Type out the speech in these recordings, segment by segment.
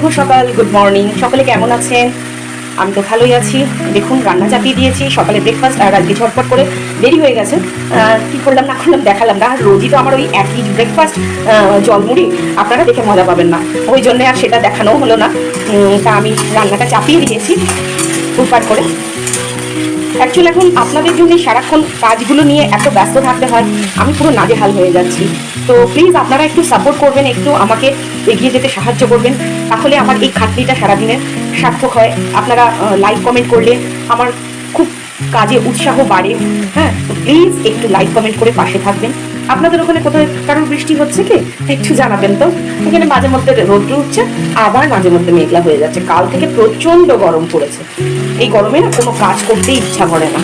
শুভ সকাল, good morning. সকলে কেমন আছেন? আমি তো ভালোই আছি। দেখুন রান্না চাপিয়ে দিয়েছি, সকালে ব্রেকফাস্ট, আর আজকে ঝটপট করে দেরি হয়ে গেছে। কি করলাম না করলাম দেখালাম না। আর রোজই তো আমার ওই একই ব্রেকফাস্ট, জলমুড়ি, আপনারা দেখে মজা পাবেন না, ওই জন্যে আর সেটা দেখানোও হলো না। তা আমি রান্নাটা চাপিয়ে দিয়েছি উপার করে। অ্যাকচুয়ালি এখন আপনাদের জন্য সারাক্ষণ কাজগুলো নিয়ে এত ব্যস্ত থাকতে হয়, আমি পুরো নাজেহাল হয়ে যাচ্ছি। তো প্লিজ আপনারা একটু সাপোর্ট করবেন, একটু আমাকে এগিয়ে যেতে সাহায্য করবেন, তাহলে আমার এই খাটনিটা সারাদিনের সার্থক হয়। আপনারা লাইক কমেন্ট করলে আমার খুব কাজে উৎসাহ বাড়ে। হ্যাঁ, তো প্লিজ একটু লাইক কমেন্ট করে পাশে থাকবেন। আপনাদের ওখানে কোথায় কারোর বৃষ্টি হচ্ছে কি একটু জানাবেন তো। এখানে মাঝে মধ্যে রোদ্র উঠছে, আবার মাঝে মধ্যে মেঘলা হয়ে যাচ্ছে। কাল থেকে প্রচন্ড গরম পড়েছে। এই গরমে না কোনো কাজ করতেই ইচ্ছা করে না,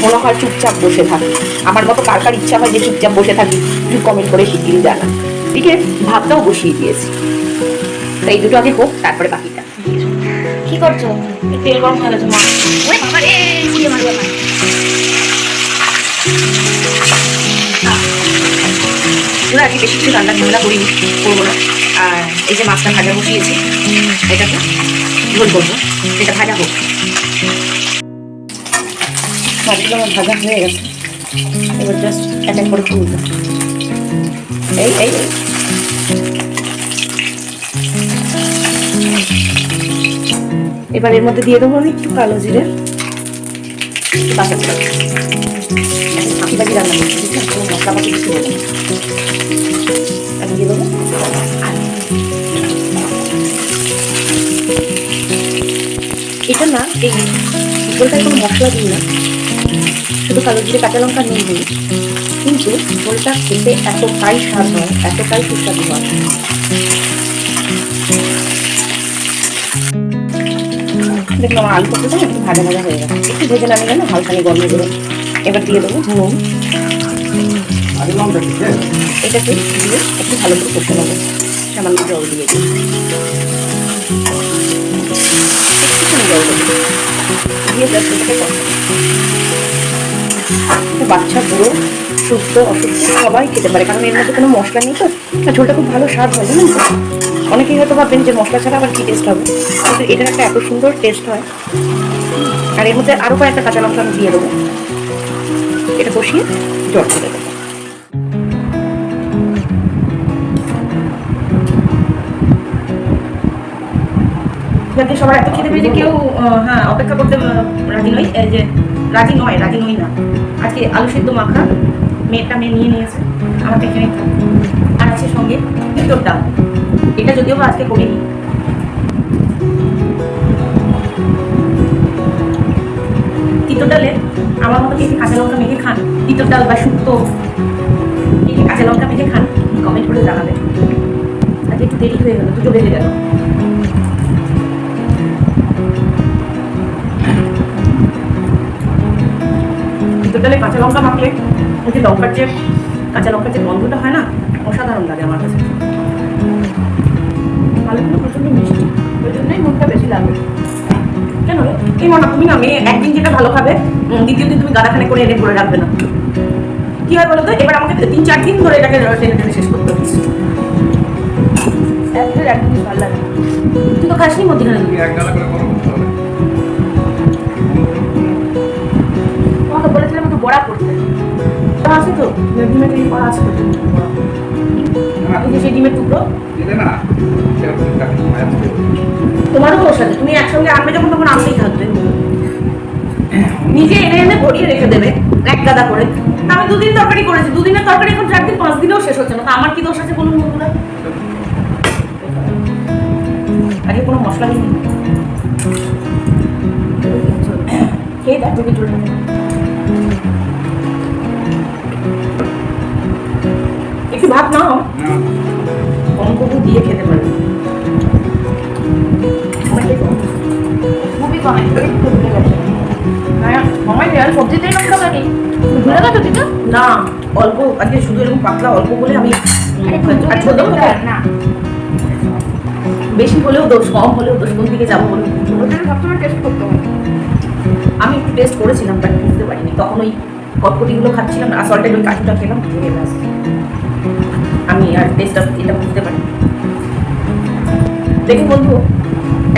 মনে হয় চুপচাপ বসে থাকি। আমার মতো কার কার ইচ্ছা হয় যে চুপচাপ বসে থাকি, একটু কমেন্ট করে শিগগিরই জানান। এদিকে ভাতটাও বসিয়ে দিয়েছি, তাই দুটো আগে হোক, তারপরে বাকিটা। কি করছো? তেল গরম হয়ে গেছে মা। ওই বাবা রে, পুড়িয়ে মারবো না। ওরা আজকে বেশি কিছু রান্না ঝামেলা করবো না। আর এই যে মাছটা ভাজা বসিয়েছি, এটাকে ঝোল করবো, এটা ভাজা হোক। মাছগুলো আমার ভাজা হয়ে গেছে, এবার জাস্ট এক এক করে তুলবো। এই এই এবার এর মধ্যে দিয়ে দেবো আমি একটু কালো জিরে, বাটা ফাঁকিবাজি রান্না করছি, মশলাপাতি কিছু দেবো। আমি দিয়ে দেবো এটা না, এই ঝোলটায় কোনো মশলা দিই না, শুধু কালো জিরে কাঁচা লঙ্কা নুন দিই, কিন্তু ঝোলটা খেতে এতটাই স্বাদ হয়, এতটাই সুস্বাদু হয়। দেখলাম আমার আলু করতে একটু ভাজা ভাজা হয়ে গেছে, একটু ভেজে নামিয়ে না হালকানি গরমে দেবো। এবার দিয়ে দেবো নুন, এটাকে দিয়ে একটু ভালো করে কষে নেবো, সামান্য জল দিয়ে দিই, জল দেবো দিয়ে জাস্ট এটাকে কষাবো। বাচ্চা বুড়ো সুস্থ অসুস্থ সবাই খেতে পারে, কারণ এর মধ্যে কোনো মশলা নেই তো। ঝোলটা খুব ভালো স্বাদ হয়, জানেন তো। অনেকেই হয়তো ভাববেন যে মশলা ছাড়া আবার কি টেস্ট হবে, কিন্তু এটার একটা এত সুন্দর টেস্ট হয়। আর এর মধ্যে আরও কয়েকটা কাঁচা লঙ্কা আমি দিয়ে দেবো, এটা কষিয়ে জল দিয়ে দেবো। যাতে সবার এত খেতে পেরে যে কেউ হ্যাঁ অপেক্ষা করতে রাজি নয়, যে রাজি নই না। আজকে আলু সিদ্ধ মাখা মেয়ে নিয়ে নিয়েছে, আমাকে এখানে আর আছে সঙ্গে তিতর ডাল। এটা যদিও বা আজকে করিনি। তিতর ডালে আমার মতো কে কাঁচা লঙ্কা মেখে খান, তিতর ডাল বা শুক্তো কে কাঁচা লঙ্কা মেখে খান, কমেন্ট করে জানাবেন। আজকে একটু দেরি হয়ে গেল, দুটো বেজে গেল। তিতর ডালে কাঁচা লঙ্কা মাখলে ওই যে কাঁচা লঙ্কার যে গন্ধটা হয় না, অসাধারণ লাগে আমার কাছে। আলুগুলো প্রচন্ড মিষ্টি, ওই জন্যই মুখটা বেশি লাগে। কেন রে এই মনে তুমি না মেয়ে একদিন যেটা ভালো খাবে, দ্বিতীয় দিন তুমি গাদাখানে করে এনে করে রাখবে না। কি হয় বলো তো, এবার আমাকে 3-4 দিন ধরে এটাকে টেনে শেষ করতে হচ্ছে। একদিন ভালো লাগে। তুই তো খাসনি মধ্যখানে, তোমাকে বলেছিলাম একটু বড়া করতে, আছে তো ডিমের তৈরি করা আছে তো, সেই ডিমের টুকরো তোমারও তো ওর সাথে তুমি একসঙ্গে আনবে যখন, তখন আনতেই থাকবে। নিজে এনে ভরিয়ে রেখে দেবে এক গাদা করে। আমি 2 দিন তরকারি করেছি, 2 দিনের তরকারি এখন 4 দিন 5 দিনেও শেষ হচ্ছে না। তা আমার কি দোষ আছে বলুন বন্ধুরা? আগে কোনো মশলা দিই খেয়ে দেখ, চোখে চলে একটু ভাত নাও, অঙ্কটু দিয়ে খেতে পারবে। খুবই কমে সবজিতেই লঙ্কা লাগে, ভুলে গেছো দিদা? না অল্প, আজকে শুধু এরকম পাতলা অল্প বলে আমি না, বেশি হলেও দোষ, কম হলেও দোষ, কোন দিকে যাবো বলুন? সবসময় টেস্ট করতে হবে। আমি একটু টেস্ট করেছিলাম, বাট বুঝতে পারিনি তখন। ওই কটকটিগুলো খাচ্ছিলাম, আসলটা ওই কাজুটা খেলাম, আমি আর টেস্টটা এটা বুঝতে পারি। দেখুন বন্ধু,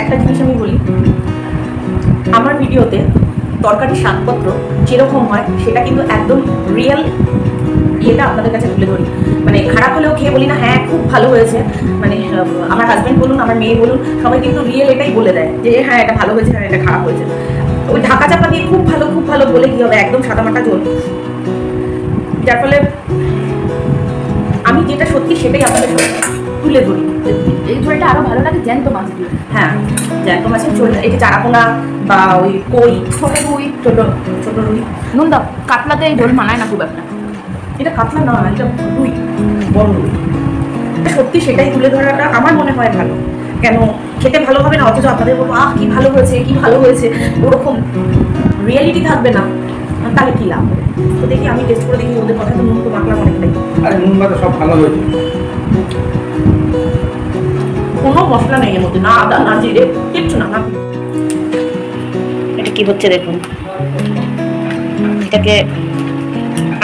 একটা জিনিস আমি বলি, আমার ভিডিওতে তরকারি শাকপত্র যেরকম হয় সেটা কিন্তু একদম রিয়েল ইয়েটা আপনাদের কাছে তুলে ধরি। মানে খারাপ হলেও খেয়ে বলি না হ্যাঁ খুব ভালো হয়েছে, মানে আমার হাজব্যান্ড বলুন আমার মেয়ে বলুন সবাই কিন্তু রিয়েল এটাই বলে দেয় যে হ্যাঁ এটা ভালো হয়েছে, হ্যাঁ এটা খারাপ হয়েছে। ওই ঢাকা চাপা দিয়ে খুব ভালো বলে কি হবে, একদম সাদামাটা ঝোল। যার ফলে আমি যেটা সত্যি সেটাই আপনাদের তুলে ধরি। এই ঝোলটা আরো ভালো লাগে জ্যান্ত মাছ দিয়ে। হ্যাঁ জ্যান্ত মাছের ঝোল, এই যে চারাপোনা বা ওই কই, ছোট রুই, ছোট রুই। নুন দাও, কাতলাতে এই ঝোল মানায় না খুব একটা। এটা কাতলা না, এটা রুই, বড় রুই। সত্যি সেটাই তুলে ধরাটা আমার মনে হয় ভালো। কেন খেতে ভালো হবে না অথচ আপনাদের বলবো আহ কি ভালো হয়েছে, ওরকম রিয়েলিটি থাকবে না, তাহলে কি লাভ হবে? তো দেখি আমি টেস্ট করে দেখি, ওদের কথা তো নুন তো মাখলাম অনেকটাই। আরে নুন বাদে সব ভালো হয়েছে। কোনো মশলা নেই এর মধ্যে, না আদা না জিরে, কিচ্ছু না। এটা কি হচ্ছে দেখুন, এটাকে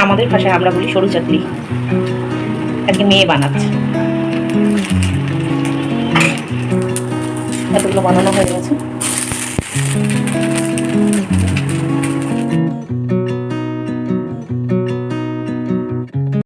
আমাদের ভাষায় আমরা বলি সরু চাকরি, আজকে মেয়ে বানাচ্ছে। এতগুলো বানানো হয়ে গেছে।